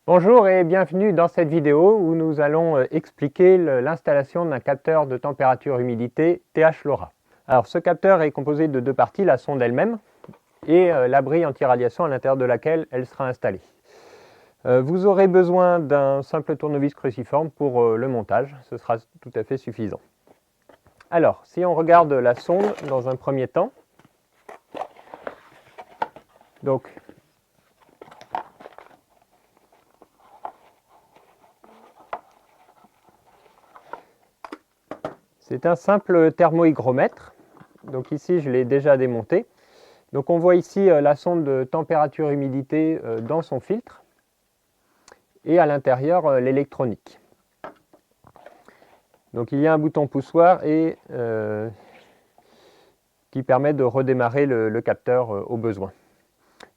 Bonjour et bienvenue dans cette vidéo où nous allons expliquer l'installation d'un capteur de température-humidité TH LoRa. Alors ce capteur est composé de deux parties, la sonde elle-même et l'abri anti-radiation à l'intérieur de laquelle elle sera installée. Vous aurez besoin d'un simple tournevis cruciforme pour le montage, ce sera tout à fait suffisant. Alors, si on regarde la sonde dans un premier temps, donc c'est un simple thermohygromètre. Donc ici, je l'ai déjà démonté. Donc on voit ici la sonde de température-humidité dans son filtre et à l'intérieur l'électronique. Donc il y a un bouton poussoir et qui permet de redémarrer le capteur au besoin.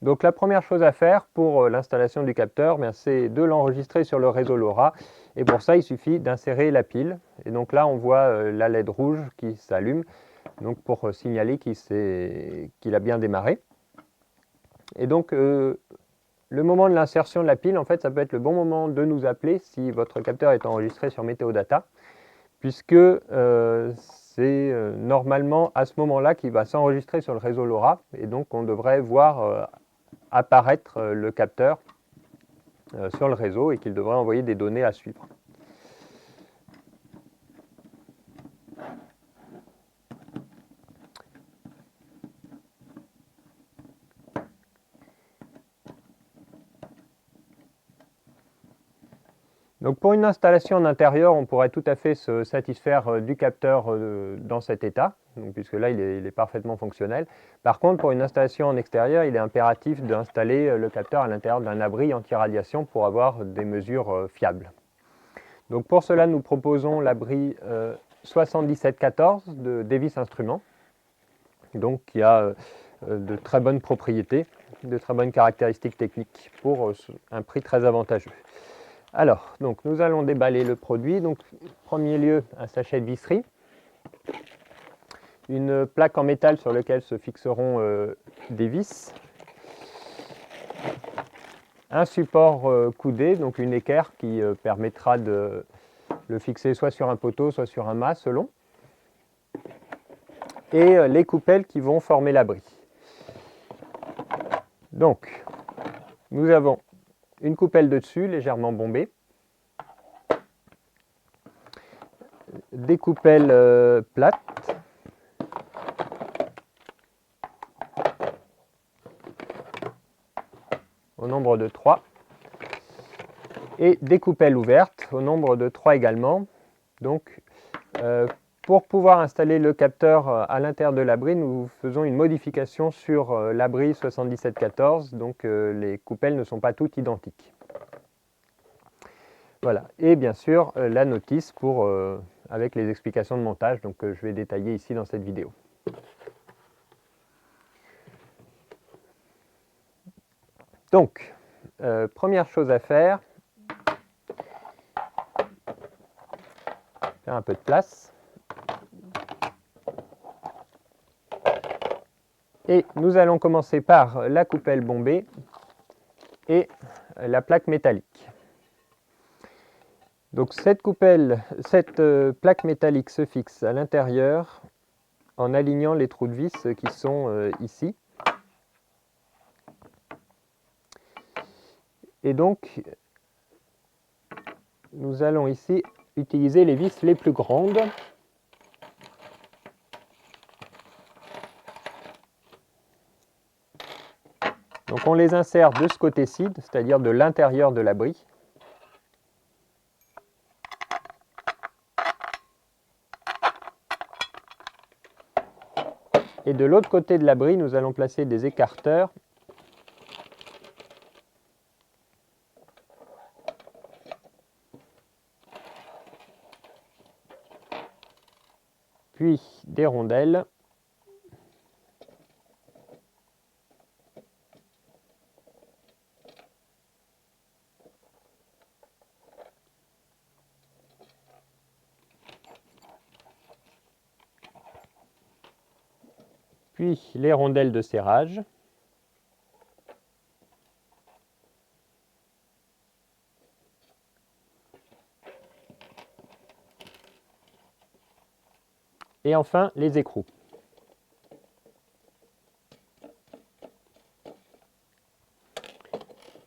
Donc la première chose à faire pour l'installation du capteur, c'est de l'enregistrer sur le réseau LoRa. Et pour ça, il suffit d'insérer la pile. Et donc là, on voit la LED rouge qui s'allume, donc pour signaler qu'il a bien démarré. Et donc le moment de l'insertion de la pile, en fait, ça peut être le bon moment de nous appeler si votre capteur est enregistré sur Météodata, puisque c'est normalement à ce moment-là qu'il va s'enregistrer sur le réseau LoRa, et donc on devrait voir apparaître le capteur sur le réseau et qu'il devrait envoyer des données à suivre. Donc pour une installation en intérieur, on pourrait tout à fait se satisfaire du capteur dans cet état, puisque là il est parfaitement fonctionnel. Par contre, pour une installation en extérieur, il est impératif d'installer le capteur à l'intérieur d'un abri anti-radiation pour avoir des mesures fiables. Donc pour cela, nous proposons l'abri 7714 de Davis Instruments, donc qui a de très bonnes propriétés, de très bonnes caractéristiques techniques pour un prix très avantageux. Alors, donc, nous allons déballer le produit. Donc, en premier lieu, un sachet de visserie, une plaque en métal sur laquelle se fixeront des vis, un support coudé, donc une équerre qui permettra de le fixer soit sur un poteau, soit sur un mât, selon, et les coupelles qui vont former l'abri. Donc, nous avons une coupelle de dessus, légèrement bombée, des coupelles plates, au nombre de 3, et des coupelles ouvertes au nombre de 3 également. Donc, pour pouvoir installer le capteur à l'intérieur de l'abri, nous faisons une modification sur l'abri 7714, donc les coupelles ne sont pas toutes identiques. Voilà, et bien sûr la notice avec les explications de montage, donc je vais détailler ici dans cette vidéo. Donc, première chose à faire, faire un peu de place. Et nous allons commencer par la coupelle bombée et la plaque métallique. Donc cette plaque métallique se fixe à l'intérieur en alignant les trous de vis qui sont ici. Et donc, nous allons ici utiliser les vis les plus grandes. Donc on les insère de ce côté-ci, c'est-à-dire de l'intérieur de l'abri. Et de l'autre côté de l'abri, nous allons placer des écarteurs puis des rondelles puis les rondelles de serrage. Et enfin, les écrous.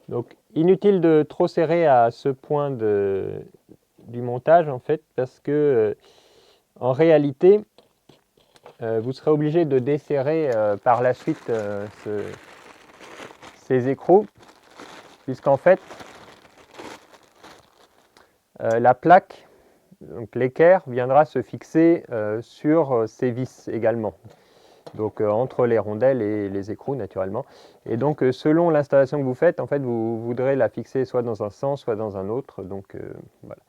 Donc, inutile de trop serrer à ce point du montage, en fait, parce que, en réalité, vous serez obligé de desserrer par la suite ces écrous, puisqu'en fait, la plaque, donc l'équerre, viendra se fixer sur ces vis également. Donc entre les rondelles et les écrous naturellement. Et donc selon l'installation que vous faites, en fait, vous voudrez la fixer soit dans un sens, soit dans un autre. Donc voilà.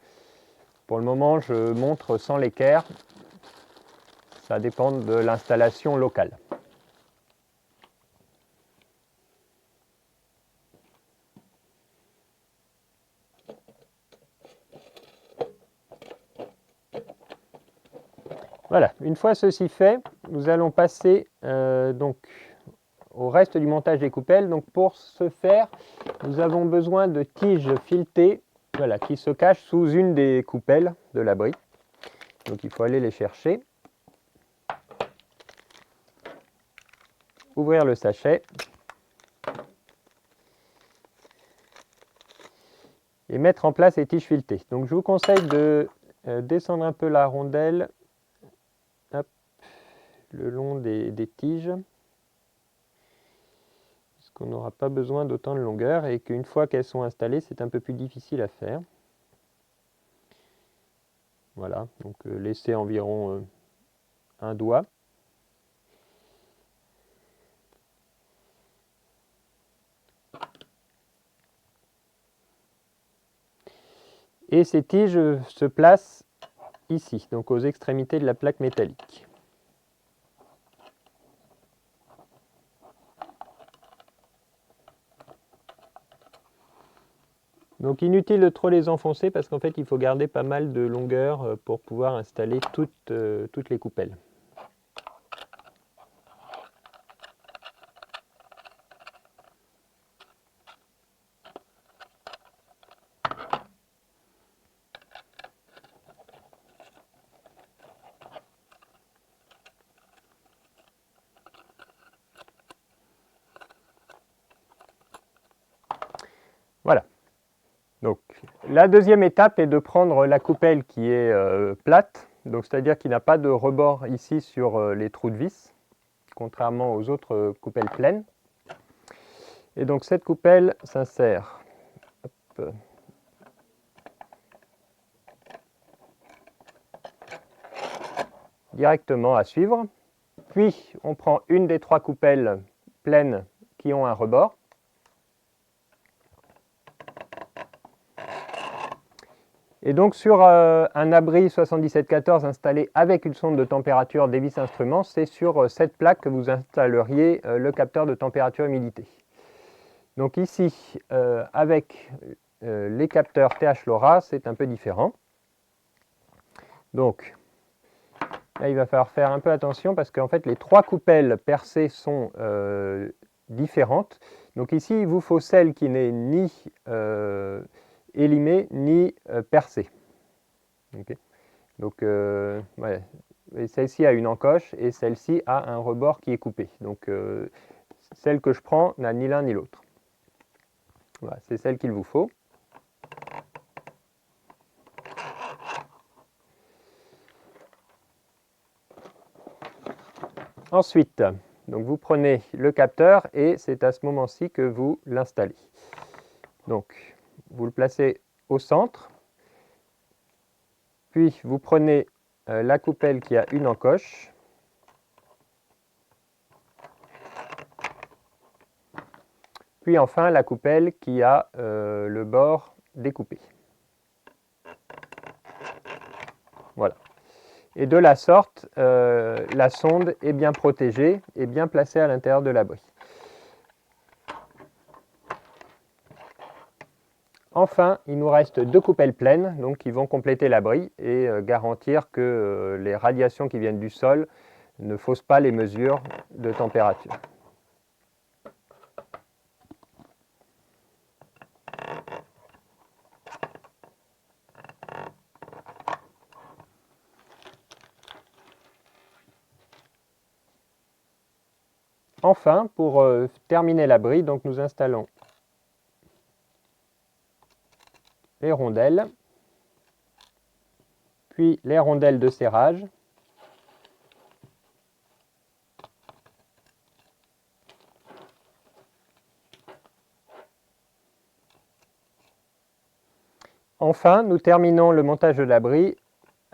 Pour le moment, je montre sans l'équerre. Ça dépend de l'installation locale. Voilà, une fois ceci fait, nous allons passer donc au reste du montage des coupelles. Donc pour ce faire, nous avons besoin de tiges filetées, voilà, qui se cachent sous une des coupelles de l'abri. Donc il faut aller les chercher. Ouvrir le sachet. Et mettre en place les tiges filetées. Donc je vous conseille de descendre un peu la rondelle, hop, le long des tiges, puisqu'on n'aura pas besoin d'autant de longueur et qu'une fois qu'elles sont installées, c'est un peu plus difficile à faire. Voilà, donc laissez environ un doigt. Et ces tiges se placent ici, donc aux extrémités de la plaque métallique. Donc inutile de trop les enfoncer parce qu'en fait il faut garder pas mal de longueur pour pouvoir installer toutes les coupelles. Voilà. Donc, la deuxième étape est de prendre la coupelle qui est plate, donc c'est-à-dire qui n'a pas de rebord ici sur les trous de vis, contrairement aux autres coupelles pleines. Et donc cette coupelle s'insère directement à suivre. Puis on prend une des trois coupelles pleines qui ont un rebord. Et donc sur un abri 7714 installé avec une sonde de température Davis Instruments, c'est sur cette plaque que vous installeriez le capteur de température humidité. Donc ici, avec les capteurs TH LoRa, c'est un peu différent. Donc là, il va falloir faire un peu attention parce qu'en fait, les trois coupelles percées sont différentes. Donc ici, il vous faut celle qui n'est ni élimée ni percée. Okay. Donc ouais. Celle-ci a une encoche et celle-ci a un rebord qui est coupé. Donc celle que je prends n'a ni l'un ni l'autre. Voilà, c'est celle qu'il vous faut. Ensuite, donc vous prenez le capteur et c'est à ce moment-ci que vous l'installez. Donc vous le placez au centre, puis vous prenez la coupelle qui a une encoche, puis enfin la coupelle qui a le bord découpé. Voilà. Et de la sorte, la sonde est bien protégée et bien placée à l'intérieur de l'abri. Enfin, il nous reste deux coupelles pleines, donc qui vont compléter l'abri et garantir que les radiations qui viennent du sol ne faussent pas les mesures de température. Enfin, pour terminer l'abri, donc nous installons les rondelles, puis les rondelles de serrage. Enfin, nous terminons le montage de l'abri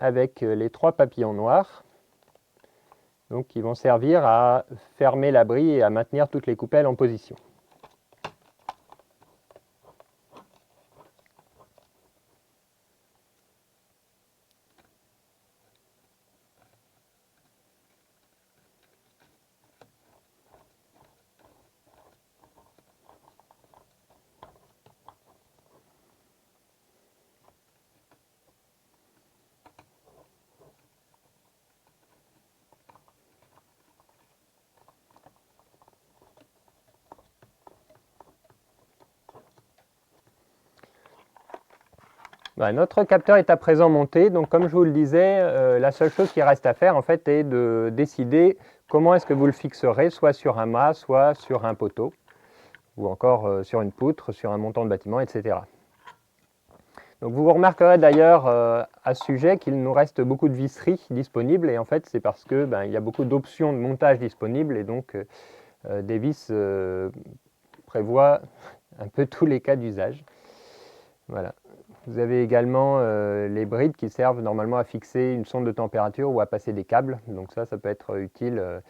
avec les 3 papillons noirs, donc, qui vont servir à fermer l'abri et à maintenir toutes les coupelles en position. Notre capteur est à présent monté, donc comme je vous le disais, la seule chose qui reste à faire en fait est de décider comment est-ce que vous le fixerez, soit sur un mât, soit sur un poteau, ou encore sur une poutre, sur un montant de bâtiment, etc. Donc vous remarquerez d'ailleurs à ce sujet qu'il nous reste beaucoup de visseries disponibles, et en fait c'est parce que il y a beaucoup d'options de montage disponibles, et donc des vis prévoient un peu tous les cas d'usage. Voilà. Vous avez également les brides qui servent normalement à fixer une sonde de température ou à passer des câbles. Donc ça peut être utile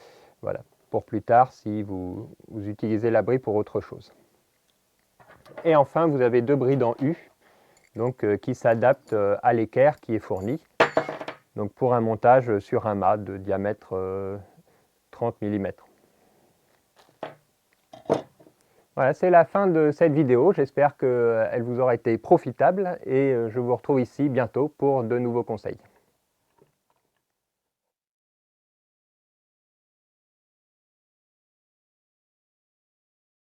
voilà, pour plus tard si vous utilisez la bride pour autre chose. Et enfin, vous avez 2 brides en U donc, qui s'adaptent à l'équerre qui est fourni. Donc pour un montage sur un mât de diamètre 30 mm. Voilà, c'est la fin de cette vidéo. J'espère qu'elle vous aura été profitable et je vous retrouve ici bientôt pour de nouveaux conseils.